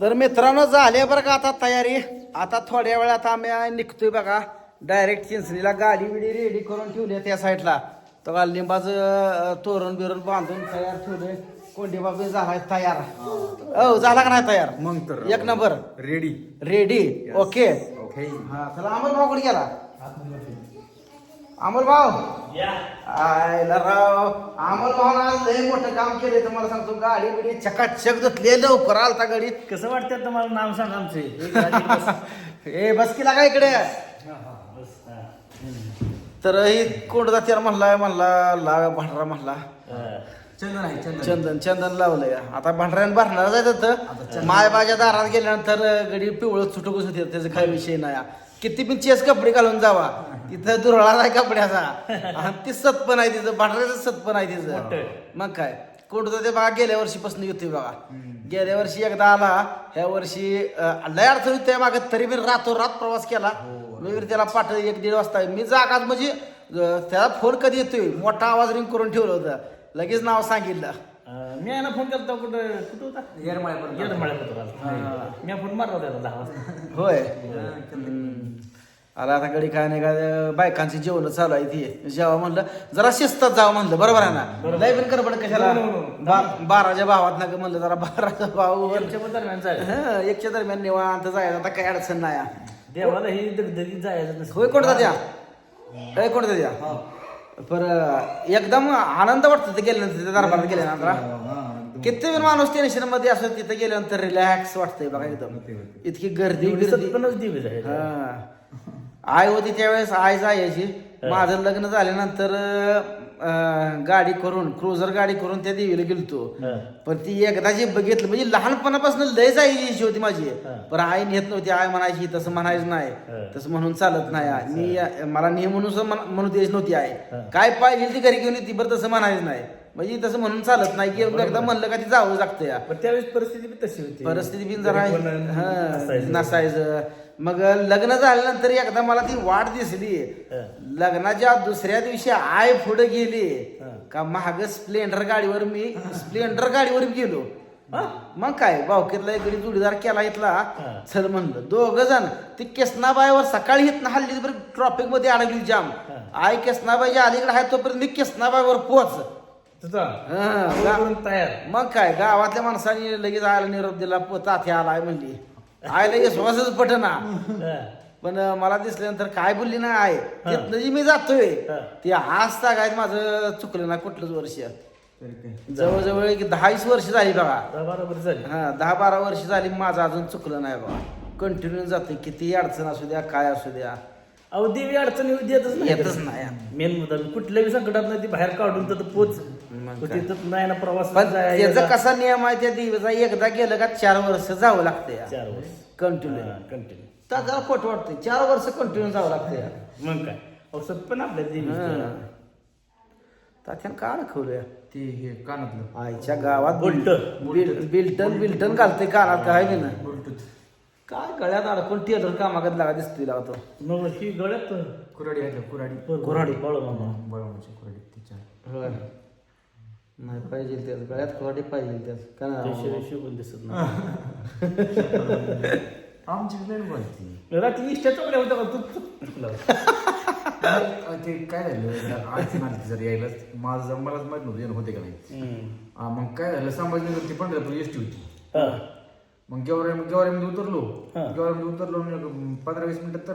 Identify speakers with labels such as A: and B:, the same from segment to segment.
A: तर मित्रांनो झाले बरं का आता तयारी. आता थोड्या वेळात आम्ही निघतोय बघा डायरेक्ट चिंचणीला. गाडी बिडी रेडी करून ठेवली त्या साईडला. तो का लिंबाचं तोरण बिरण बांधून तयार ठेवले. कोंडी बाबी झालाय तयार. हो झाला का नाही तयार?
B: मग तर
A: एक number
B: ready
A: ready. Okay
B: okay.
A: हा चला अमोल भाऊ कुठे गेला? अमोल भाऊ आयला राव. अमोल भाऊ आज लय मोठं काम केलंय तुम्हाला सांगतो. गाडी बिडी चकाचक धुतले लवकर आलता गाडीत.
C: कसं वाटतं तुम्हाला नाव सांग आमचे?
A: ए बस की लागा इकडे. तर ही कोंडदा त्याला म्हणला लाव भांडरा म्हणला.
B: चंदन आहे चंदन.
A: चंदन लावलंय. आता भांडऱ्यानं भरणार जायचं तर माय बाच्या दारात गेल्यानंतर गडी पिवळं चुटूकच होते. त्याचा काही विषय नाही. किती पण चेस कपडे घालून जावा तिथं दुरळा आहे कपड्याचा. आणि ती सतपण आहे तिचं. भांडऱ्याचं सतपण आहे तिचं. मग काय कोंडदा ते बघा गेल्या वर्षीपासून येतोय बघा. गेल्या वर्षी एकदा आला. ह्या वर्षी लय अडचण होती मागत. तरी मी रातोरात प्रवास केला. मी त्याला पाठ 1-1.5 वाजता मी जागाच म्हणजे त्याला फोन कधी येतोय मोठा आवाज रिंग करून ठेवलं होतं. लगेच नाव सांगितलं.
C: मी आहे ना फोन करतो. कुठं होता? येरमाळ्यापर्यंत मी फोन मारला होता 10 वाजता.
A: होय आला आता गडी काय नाही का बायकांची जेवण चालू आहे ती. जेव्हा म्हणलं जरा शिस्तात जावं म्हणलं. बरोबर आहे ना? लय पण गडबड कशाला. 12च्या भावात ना म्हणलं जरा 12चा भाव
C: दरम्यान जायचं.
A: 1च्या दरम्यान निवांत जायचं. आता काही अडचण नाही.
C: देवाला ही दगदगीत जायचं नसतं.
A: होय कोणता द्या काय कोणता द्या. पर एकदम आनंद वाटतो तिथे गेल्यानंतर. त्या दरबारात गेल्यानंतर किती वेळ माणूस टेन्शन मध्ये असतो तिथे गेल्यानंतर रिलॅक्स वाटतंय बघा एकदम. इतकी गर्दी
C: सत्पन्नास दिवस आहे.
A: आई होती त्यावेळेस आई जायची. माझं लग्न झाल्यानंतर गाडी करून क्रुझर गाडी करून त्या देवीला गेलतो. पण ती एकदा जे बघितलं म्हणजे लहानपणापासून लय जायची होती माझी. पण आई नेत नव्हती. आई म्हणायची तसं म्हणायचं नाही तसं म्हणून चालत नाही. मी मला नेह म्हणू द्यायची नव्हती आई. काय पाहिजे ती घरी घेऊन येते बरं तसं म्हणायचं नाही. म्हणजे तसं म्हणून चालत नाही की एकदा म्हणलं का ती जावं लागतं या.
C: त्यावेळेस परिस्थिती बी तशी होती.
A: परिस्थिती बिन जरा नसायचं. मग लग्न झाल्यानंतर एकदा मला ती वाट दिसली. लग्नाच्या दुसऱ्या दिवशी आय पुढे गेली का महाग स्प्लेंडर गाडीवर गेलो. मग काय भावकीतला एक गडी जोडीदार केला इथला. चल म्हणलं 2 जण ती केसनाबाईवर सकाळी येत ना हल्ली बरं ट्रॉफिक मध्ये अडकली जाम. आय केसनाबाईच्या अलीकडे आहे तोपर्यंत मी केसनाबाईवर पोहोच
C: तयार.
A: मग काय गावातल्या माणसाने लगेच आयला निरोप दिला. तात्या आलाय म्हणली. आयला विश्वासच पटना. पण मला दिसल्यानंतर काय बोलली ना आय तिथनं जी मी जातोय ते आज सांगायचं माझं चुकलं ना कुठलंच वर्ष. जवळजवळ 10-20 वर्ष झाली बघा.
C: 10-12 वर्ष झाली.
A: 10-12 वर्ष झाली माझं अजून चुकलं नाही बघा. कंटिन्यू जाते किती अडचण असू द्या काय असू द्या.
C: अहो देवी अडचणी
A: येतच नाही.
C: मेन मुद्दा कुठल्याही संकटात नाही ती बाहेर काढून तर पोच. तिथं नाही ना प्रवास.
A: पण त्याचा कसा नियम आहे त्या देवीचा एकदा गेलं का 4 वर्ष जावं लागतं.
C: 4 वर्ष
A: कंटिन्यू त्याला खोट वाटतंय. 4 वर्ष कंटिन्यू जावं लागतं.
C: मग काय औषध पण आपल्या देवी
A: तात्यानं का अडकवलंय
B: ते हे कानातलं
A: आईच्या गावात
C: बोलतं.
A: बिल्टन घालते कानात काय बी ना.
B: ब्लूटूथ
A: काय गळ्यात अडकून टेलर कामागत लागा दिसतोय लावतो.
C: मग ही गळ्यात
B: कुराडी आहे कुराडी.
C: कुऱ्हाडी बाळूमामा.
B: बळवण्याची कुराडी तिच्या
A: नाही पाहिजे त्याच गळ्यात कुऱ्हाडी पाहिजे त्याच का
C: त्याशिवाय शिवून दिसत नाही.
B: आमची वेळ बोलती
C: रात्री इष्ट चोकल्या होत्या का तू?
B: ते काय झालं अडचण आली जर यायला. मलाच माहित नव्हतं येणं होते का नाही. मग काय झालं संभाजीनगर ती पंढरपूर एसटी होती. मग गेवरामध्ये उतरलो. गेवरामध्ये उतरलो 15-20 मिनिटात तर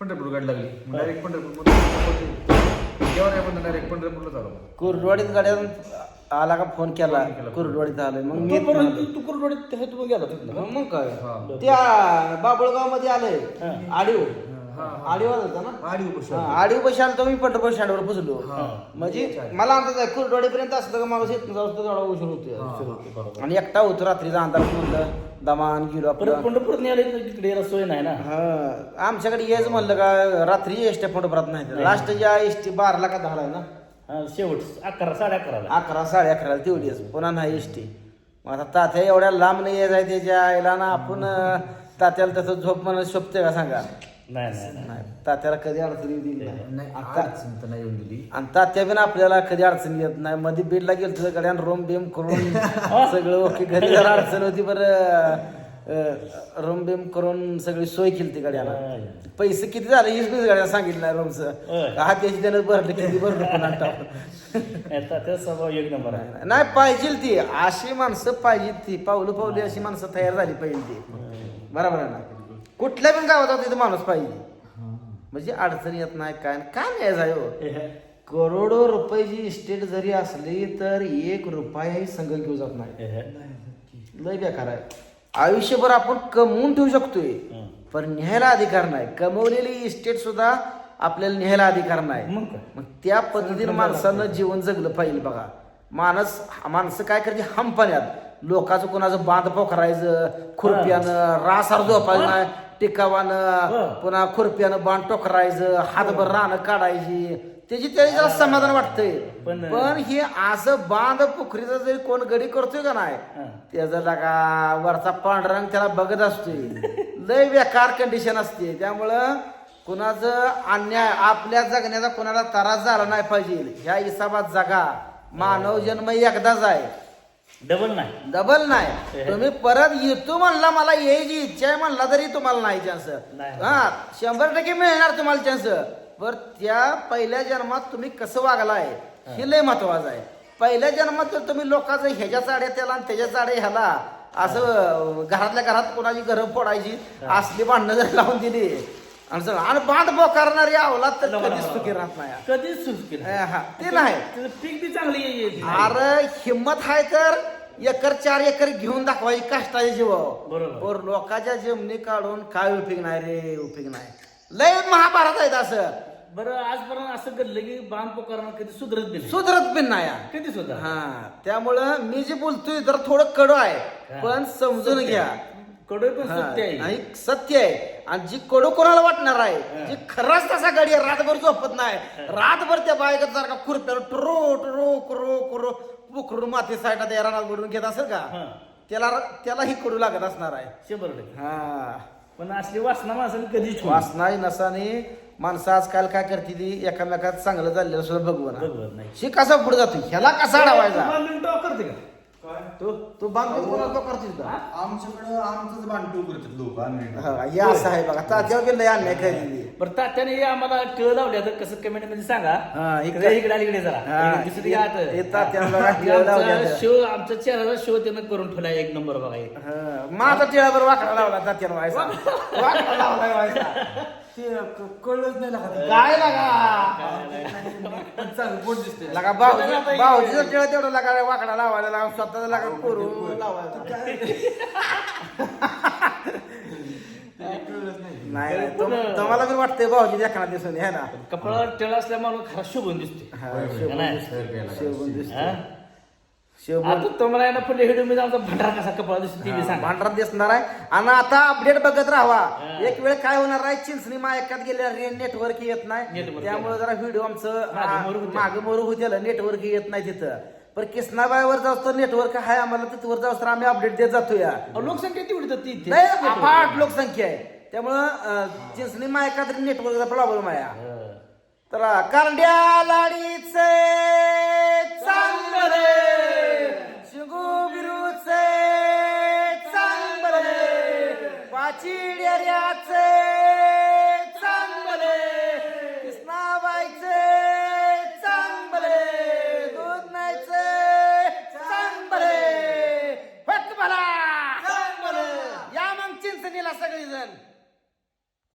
B: पंढरपूर गाडी लागली. डायरेक्ट पंढरपूर गेवरामध्ये डायरेक्ट पंढरपूरला झालो.
A: कुरडवाडीत गाड्यात आला का फोन केला कुरडवाडीत आलोय. मग मी
C: तू कुरडवाडीत तू गेला तिथलं.
A: मग काय त्या बाबुळगाव मध्ये आलंय. आडीव होता ना. आडीव पैसे आलो मी पंढरपूर स्टँडवर पोहोचलो. म्हणजे मला अंदाज कुरडवाडीपर्यंत असलं का माणूस येत थोडा उशीर होतो. आणि एकटा होतो रात्रीचा अंदाज म्हणलं दमान गेलो आपलं.
C: पंढरपूर तिकडे सोय नाही ना.
A: आमच्याकडे यायचं म्हणलं का रात्री एसट्या पंढरपुरात नाही. लास्ट ज्या एसटी 12ला का 10ला आहे ना.
C: शेवट 11-11:30.
A: 11-11:30 तेवढीच. पुन्हा नाही एसटी. मग आता तात्या एवढ्या लांब नाही यायचं त्याच्या आईला ना. आपण तात्याला तसं झोप म्हणत शोभते का सांगा.
C: नाही
A: तात्याला कधी अडचणी दिली
B: नाही. अडचण तर नाही येऊन दिली.
A: आणि तात्या बिन आपल्याला कधी अडचण येत नाही. मध्ये बीडला गेलो तुझ्या गड्यान रोम बेम करून सगळं ओके. घरी जरा अडचण होती बरं. रूम बिम करून सगळी सोय केली ती गाड्याला. पैसे किती झाले हीच मी गाड्या सांगितलं नाही रूमचं. हा त्याची त्यानं भरलं किती भरलं पुन्हा टाकून.
C: त्याचा स्वभाव एक नंबर आहे.
A: नाही पाहिजे ती अशी माणसं पाहिजे ती पावलं पावली अशी माणसं तयार झाली पाहिजे ती. बरोबर आहे ना. कुठल्या पण गावात तिथं माणूस पाहिजे म्हणजे अडचण येत नाही काय नाही जाय. करोडो रुपयाची इस्टेट जरी असली तर 1 रुपयाही संघ घेऊ जात नाही. लय बेकार आहे. आयुष्यभर आपण कमवून ठेवू शकतोय पण न्यायला अधिकार नाही. कमवलेली इस्टेट सुद्धा आपल्याला न्यायला अधिकार नाही. मग त्या पद्धतीने माणसानं जीवन जगलं पाहिजे. बघा माणसं काय करते हमपाण्यात लोकांचं कोणाचं बांध पोखरायचं खुरप्यानं रासार झोपायचं नाही टिकावानं पुन्हा खुरप्यानं बांध टोकरायचं हातभर रानं काढायची त्याची त्याला समाधान वाटतंय. पण हे असं बांध पोखरीचा जरी कोण गडी करतोय का नाही त्याचा लागा वरचा पांढरंग त्याला बघत असतोय. लय बेकार कंडिशन असते. त्यामुळं कुणाचं अन्याय आपल्या जगण्याचा कोणाला त्रास झाला नाही पाहिजे. ह्या हिसाबात जगा. मानव जन्म एकदाच आहे. डबल नाही. तुम्ही परत येतो म्हणला मला यायची इच्छा आहे म्हणला तरी तुम्हाला नाही चान्स. हा 100% मिळणार तुम्हाला चान्स. बर त्या पहिल्या जन्मात तुम्ही कसं वागलाय हे लय महत्वाचं आहे. पहिल्या जन्मात तर तुम्ही लोकांचं ह्याच्या चाड्या त्याला आणि त्याच्या चाड्या ह्याला असं घरातल्या घरात कोणाची घरं फोडायची असली भांडणं जर लावून दिली आणि बांध बोकारणारी अवलाद तर कधीच सुखी राहत नाही.
C: कधीच सुखी
A: ते नाही.
C: पीक बी चांगली.
A: अरे हिंमत आहे तर 1-4 एकर घेऊन दाखवायची कष्टाच्या जीवावर.
C: बरोबर.
A: लोकांच्या जमिनी काढून काय उपयोग नाही रे. उपयोग नाही. लय महाभारत आहेत असं.
C: बरं आजपर्यंत असं घडलं की बांध पोकारणं कधी
A: सुधरत पण नाही
C: कधी सुद्धा.
A: त्यामुळं मी जे बोलतोय तर थोडं कडू आहे पण समजून घ्या.
C: कडू पण सत्य आहे.
A: आणि सत्य आहे. आणि जी कडू कोणाला वाटणार आहे जी खरंच तसा गाडी रातभर झोपत नाही रातभर त्या बायकात सारखा खुरप्याला टुरो टुरो कुरो कुरो पुकरून माती साईडात रानात बुडून घेत असेल का त्याला ही कडू लागत असणार आहे
C: 100%. पण असली वासना माणसाने कधीच
A: वासनाही नसाने माणसं आजकाल काय करते ती एकामेकात चांगलं चाललेलं सुद्धा बघवत नाही. शी कसा पुढे जातो ह्याला कसा अडवायचा
C: करते का
A: तो बांधतो कोणाला करतील का.
D: आमच्याकडं आमचंच बांधतो करतात लोक.
A: हे असं आहे बघा तात्यावर गेलं अन्याय खरेदी.
C: बरं तात्याने आम्हाला टिळ लावल्या तर कसं कमेंट मध्ये सांगा. इकडे जरा दुसरी शो आमचा चेहरा शो त्यानं करून ठेवला 1 नंबर बघा.
A: माझा टिळावर वाकडा लावला तात्यानं व्हायचा. वाकडा लावलाय व्हायचा
D: कळलंच नाही लागत
A: काय लागा भाऊजीचा टिळा तेवढा लागा वाकडा लावायला लागा स्वतःचा लागा करू लावायला नाही. तुम्हाला पण वाटतंय भाऊजी देखना दिसून हे ना
C: कपडा टिळा असल्यामुळे खरा शोभून दिसते. तुम्हाला पुढे व्हिडिओ मध्ये आमचा भंडारा कसा कपडा दिसतो ते सांगा.
A: भांडारात दिसणार आहे. आणि आता अपडेट बघत राहा. एक वेळ काय होणार आहे चिंचणी मायकात गेल्या नेटवर्क येत नाही त्यामुळे जरा व्हिडिओ आमचं मागे मोरू होते नेटवर्क येत नाही तिथं. पण किसनाबाईवर जाऊ नेटवर्क आहे आम्हाला तिथवर जाऊ तर आम्ही अपडेट देत जातो. या
C: लोकसंख्या तेवढी
A: अफाट लोकसंख्या आहे त्यामुळं चिंचणी मायकात नेटवर्कचा प्रॉब्लेम आहे. तर कारंड्या लाडीचे चांगले शिगू बिरूचे चांगले पाचिड्याचे चांगले कृष्णाबाईचे चांगले दूध नाहीचे चांगले फक्त मला या मग चिंचणीला सगळी जण